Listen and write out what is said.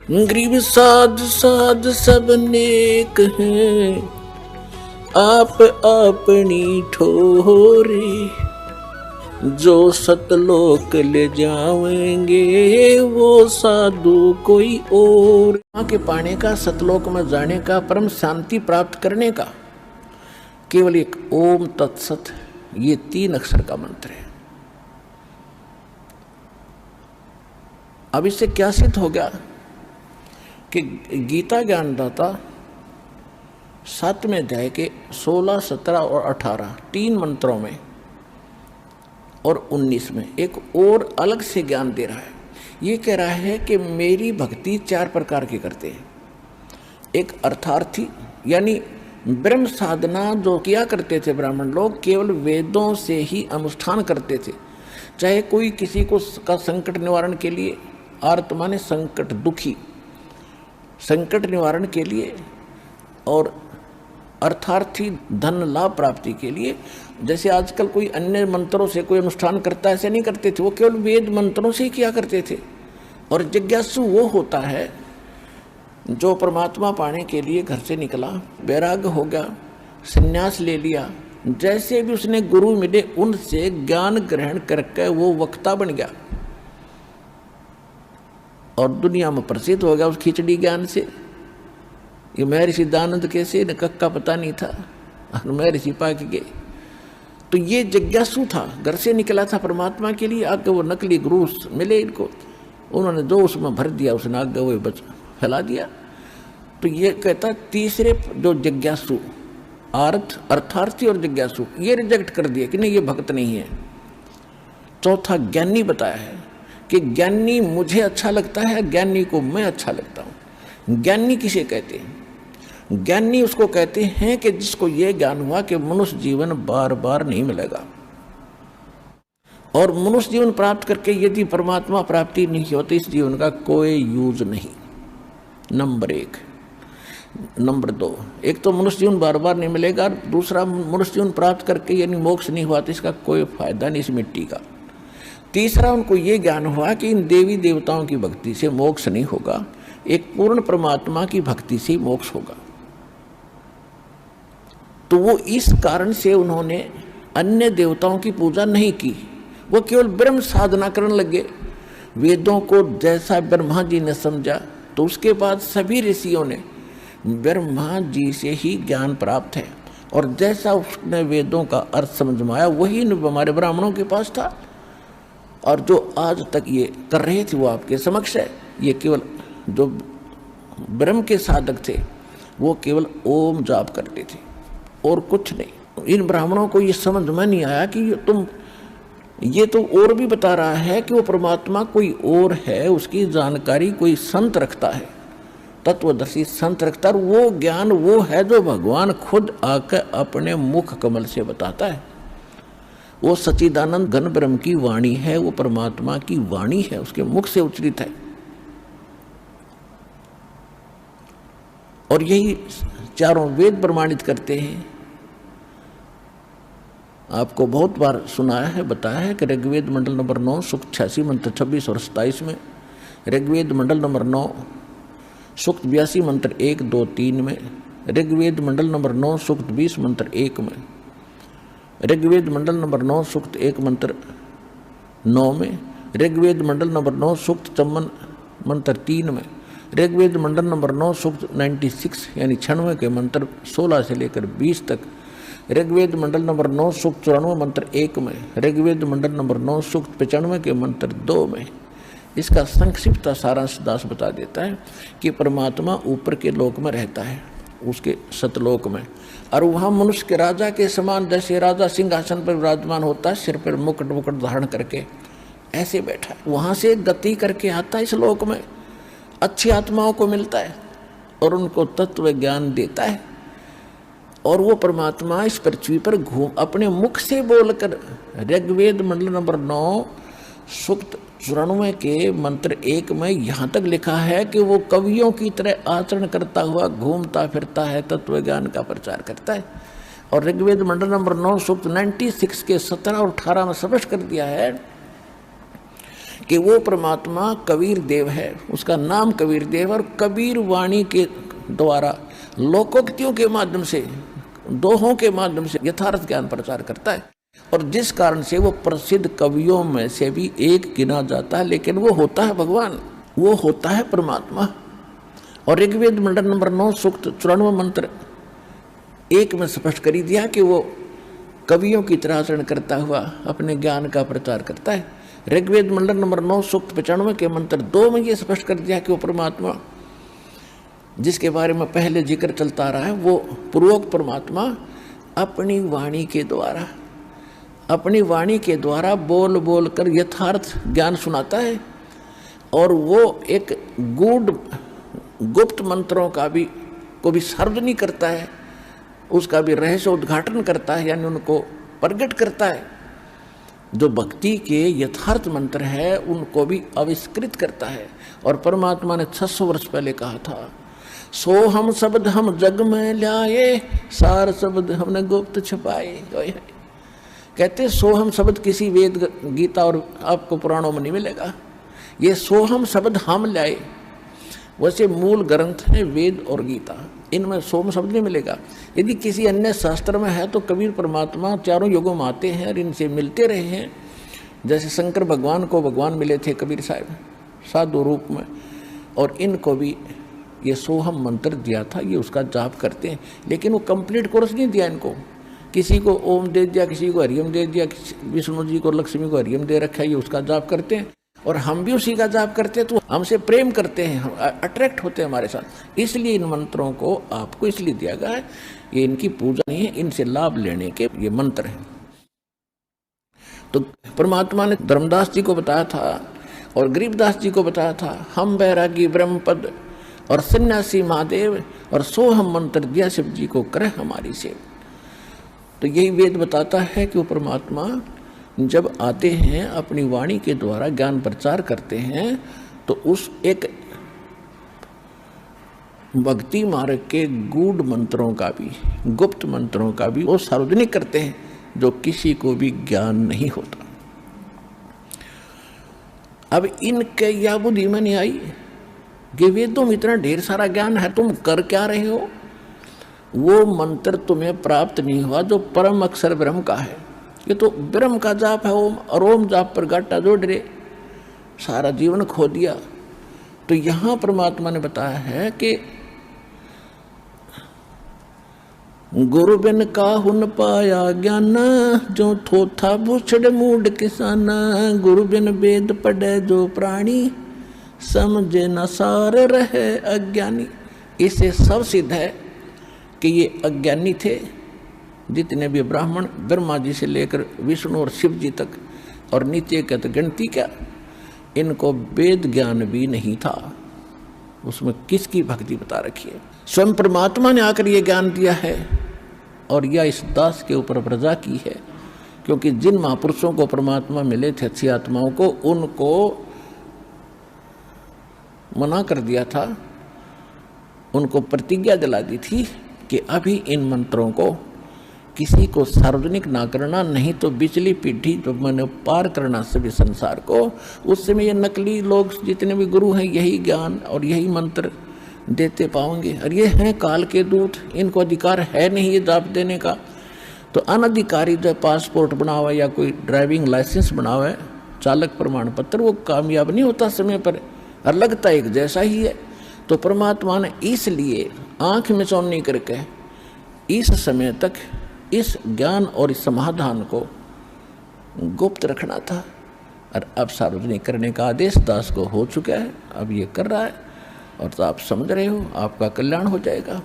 गरीब साध साध सब नेक हैं, आप अपनी ठोरी, जो सतलोक ले जाएंगे वो साधु कोई और। वहाँ के पाने का, सतलोक में जाने का, परम शांति प्राप्त करने का केवल एक ओम तत्सत, ये 3 अक्षर का मंत्र है। अब इससे क्या सिद्ध हो गया कि गीता ज्ञानदाता 7वें अध्याय के 16, 17 और 18 3 मंत्रों में और 19 में एक और अलग से ज्ञान दे रहा है। ये कह रहा है कि मेरी भक्ति 4 प्रकार की करते हैं। एक अर्थार्थी, यानी ब्रह्म साधना जो किया करते थे ब्राह्मण लोग, केवल वेदों से ही अनुष्ठान करते थे। चाहे कोई किसी को का संकट निवारण के लिए, आर्त माने संकट, दुखी, संकट निवारण के लिए, और अर्थार्थी धन लाभ प्राप्ति के लिए। जैसे आजकल कोई अन्य मंत्रों से कोई अनुष्ठान करता है, ऐसे नहीं करते थे, वो केवल वेद मंत्रों से ही किया करते थे। और जिज्ञासु वो होता है जो परमात्मा पाने के लिए घर से निकला, वैराग्य हो गया, संन्यास ले लिया, जैसे भी उसने गुरु मिले उनसे ज्ञान ग्रहण करके वो वक्ता बन गया और दुनिया में प्रसिद्ध हो गया उस खिचड़ी ज्ञान से। ये महर्षि दानंद कैसे न कक्का पता नहीं था और महर्षि पाक गए। तो ये जिज्ञासु था, घर से निकला था परमात्मा के लिए, आगे वो नकली गुरु मिले इनको, उन्होंने जो उसमें भर दिया उसने आगे वो बच फैला दिया। तो ये कहता तीसरे जो जिज्ञासु, अर्थार्थी और जिज्ञासु, ये रिजेक्ट कर दिया कि नहीं ये भक्त नहीं है। चौथा ज्ञानी बताया है कि ज्ञानी मुझे अच्छा लगता है, ज्ञानी को मैं अच्छा लगता हूँ। ज्ञानी किसे कहते हैं? ज्ञानी उसको कहते हैं कि जिसको ये ज्ञान हुआ कि मनुष्य जीवन बार बार नहीं मिलेगा, और मनुष्य जीवन प्राप्त करके यदि परमात्मा प्राप्ति नहीं होती इस जीवन का कोई यूज नहीं। नंबर 1। नंबर 2, एक तो मनुष्य जीवन बार बार नहीं मिलेगा, दूसरा मनुष्य जीवन प्राप्त करके यानी मोक्ष नहीं हुआ तो इसका कोई फायदा नहीं इस मिट्टी का। तीसरा, उनको ये ज्ञान हुआ कि इन देवी देवताओं की भक्ति से मोक्ष नहीं होगा, एक पूर्ण परमात्मा की भक्ति से ही मोक्ष होगा। तो वो इस कारण से उन्होंने अन्य देवताओं की पूजा नहीं की, वो केवल ब्रह्म साधना करने लगे। वेदों को जैसा ब्रह्मा जी ने समझा, तो उसके बाद सभी ऋषियों ने ब्रह्मा जी से ही ज्ञान प्राप्त है, और जैसा उसने वेदों का अर्थ समझ में आया वही हमारे ब्राह्मणों के पास था। और जो आज तक ये कर रहे थे वो आपके समक्ष है। ये केवल जो ब्रह्म के साधक थे वो केवल ओम जाप करते थे और कुछ नहीं। इन ब्राह्मणों को ये समझ में नहीं आया कि ये तो और भी बता रहा है कि वो परमात्मा कोई और है, उसकी जानकारी कोई संत रखता है, तत्वदर्शी संत रखता है। वो ज्ञान वो है जो भगवान खुद आकर अपने मुख कमल से बताता है। वो सच्चिदानंद घन ब्रह्म की वाणी है, वो परमात्मा की वाणी है, उसके मुख से उच्चरित है। और यही चारों वेद प्रमाणित करते हैं। आपको बहुत बार सुनाया है, बताया है कि ऋग्वेद मंडल नंबर 9 सूक्त 86 मंत्र 26 और 27 में, ऋग्वेद मंडल नंबर 9 सूक्त 82 मंत्र 1, 2, 3 में, ऋग्वेद मंडल नंबर 9 सूक्त 20 मंत्र 1 में, ऋग्वेद मंडल नंबर 9 सूक्त 1 मंत्र 9 में, ऋग्वेद मंडल नंबर 9 सूक्त 54 मंत्र 3 में, ऋग्वेद मंडल नंबर 9 सूक्त 96 यानी 96 के मंत्र 16 से लेकर 20 तक, ऋग्वेद मंडल नंबर 9 सूक्त 94 मंत्र 1 में, ऋग्वेद मंडल नंबर 9 सूक्त 95 के मंत्र 2 में। इसका संक्षिप्त सारांश दास बता देता है कि परमात्मा ऊपर के लोक में रहता है, उसके सतलोक में, और वहाँ मनुष्य के राजा के समान, जैसे राजा सिंहासन पर विराजमान होता है सिर पर मुकुट धारण करके, ऐसे बैठा है। वहाँ से गति करके आता है इस लोक में, अच्छी आत्माओं को मिलता है और उनको तत्व ज्ञान देता है। और वो परमात्मा इस पृथ्वी पर घूम अपने मुख से बोलकर, ऋग्वेद मंडल नंबर 9 सूक्त 94 के मंत्र 1 में यहाँ तक लिखा है कि वो कवियों की तरह आचरण करता हुआ घूमता फिरता है, तत्व ज्ञान का प्रचार करता है। और ऋग्वेद मंडल नंबर 9 सूक्त 96 के 17 और 18 में स्पष्ट कर दिया है कि वो परमात्मा कबीर देव है, उसका नाम कबीर देव, और कबीर वाणी के द्वारा लोकोक्तियों के माध्यम से, दोहों के माध्यम से यथार्थ ज्ञान प्रचार करता है, और जिस कारण से वो प्रसिद्ध कवियों में से भी एक गिना जाता है। लेकिन वो होता है भगवान, वो होता है परमात्मा। और ऋग्वेद मंडल नंबर 9 सूक्त 94 मंत्र 1 में स्पष्ट कर दिया कि वो कवियों की तरह आचरण करता हुआ अपने ज्ञान का प्रचार करता है। ऋग्वेद मंडल नंबर 9 सूक्त 95 के मंत्र 2 में ये स्पष्ट कर दिया कि वो परमात्मा जिसके बारे में पहले जिक्र चलता रहा है, वो पूर्वोक्त परमात्मा अपनी वाणी के द्वारा बोल बोल कर यथार्थ ज्ञान सुनाता है, और वो एक गुप्त मंत्रों का भी को भी सार्वजनिक करता है, उसका भी रहस्य उद्घाटन करता है, यानी उनको प्रकट करता है। जो भक्ति के यथार्थ मंत्र है उनको भी आविष्कृत करता है। और परमात्मा ने 600 वर्ष पहले कहा था, सो हम शब्द हम जग में लाए, सार शब्द हमने गुप्त छुपाए। कहते सोहम शब्द किसी वेद गीता और आपको पुराणों में नहीं मिलेगा। ये सोहम शब्द हम लाए, वैसे मूल ग्रंथ है वेद और गीता, इनमें सोम शब्द नहीं मिलेगा। यदि किसी अन्य शास्त्र में है तो कबीर परमात्मा चारों युगों में आते हैं और इनसे मिलते रहे हैं। जैसे शंकर भगवान को भगवान मिले थे कबीर साहब साधु रूप में, और इनको भी ये सोहम मंत्र दिया था, ये उसका जाप करते हैं। लेकिन वो कंप्लीट कोर्स नहीं दिया इनको, किसी को ओम दे दिया, किसी को हरिओम दे दिया, विष्णु जी को लक्ष्मी को हरिओम दे रखा है, ये उसका जाप करते हैं। और हम भी उसी का जाप करते हैं, तो हमसे प्रेम करते हैं, हम अट्रैक्ट होते हैं हमारे साथ। इसलिए इन मंत्रों को आपको इसलिए दिया गया है, ये इनकी पूजा नहीं है, इनसे लाभ लेने के ये मंत्र हैं। तो परमात्मा ने धर्मदास जी को बताया था और गरीबदास जी को बताया था, हम बैरागी ब्रह्मपद और सन्यासी महादेव और सोहम मंत्र दिया शिव जी को करे हमारी सेव। तो यही वेद बताता है कि वो परमात्मा जब आते हैं अपनी वाणी के द्वारा ज्ञान प्रचार करते हैं, तो उस एक भक्ति मार्ग के गूढ़ मंत्रों का भी, गुप्त मंत्रों का भी वो सार्वजनिक करते हैं, जो किसी को भी ज्ञान नहीं होता। अब इनके या बुद्धि में नहीं आई कि वेदों में इतना ढेर सारा ज्ञान है, तुम कर क्या रहे हो? वो मंत्र तुम्हें प्राप्त नहीं हुआ जो परम अक्षर ब्रह्म का है। ये तो ब्रह्म का जाप है ओम, और ओम जाप पर गाटा जोड़ रहे, सारा जीवन खो दिया। तो यहाँ परमात्मा ने बताया है कि गुरु बिन काहुन पाया ज्ञान, जो थोथा भूछड़ मूड किसाना। गुरु बिन वेद पढ़े जो प्राणी, समझे न सार रहे अज्ञानी। इससे सब सिद्ध है कि ये अज्ञानी थे, जितने भी ब्राह्मण ब्रह्मा जी से लेकर विष्णु और शिव जी तक, और नीचे का तो गिनती क्या, इनको वेद ज्ञान भी नहीं था। उसमें किसकी भक्ति बता रखी है? स्वयं परमात्मा ने आकर ये ज्ञान दिया है, और यह इस दास के ऊपर प्रजा की है। क्योंकि जिन महापुरुषों को परमात्मा मिले थे, अच्छी आत्माओं को, उनको मना कर दिया था, उनको प्रतिज्ञा दिला दी थी कि अभी इन मंत्रों को किसी को सार्वजनिक ना करना, नहीं तो बिचली पीढ़ी जो मैंने पार करना सभी संसार को। उस समय ये नकली लोग जितने भी गुरु हैं यही ज्ञान और यही मंत्र देते पाओगे, और ये हैं काल के दूत, इनको अधिकार है नहीं ये जाप देने का। तो अनधिकारी जो पासपोर्ट बना हुआ या कोई ड्राइविंग लाइसेंस बना हुआ है, चालक प्रमाण पत्र, वो कामयाब नहीं होता समय पर, और लगता एक जैसा ही है। तो परमात्मा ने इसलिए आँख में चौनी करके इस समय तक इस ज्ञान और इस समाधान को गुप्त रखना था, और अब सार्वजनिक करने का आदेश दास को हो चुका है, अब ये कर रहा है, और तो आप समझ रहे हो, आपका कल्याण हो जाएगा।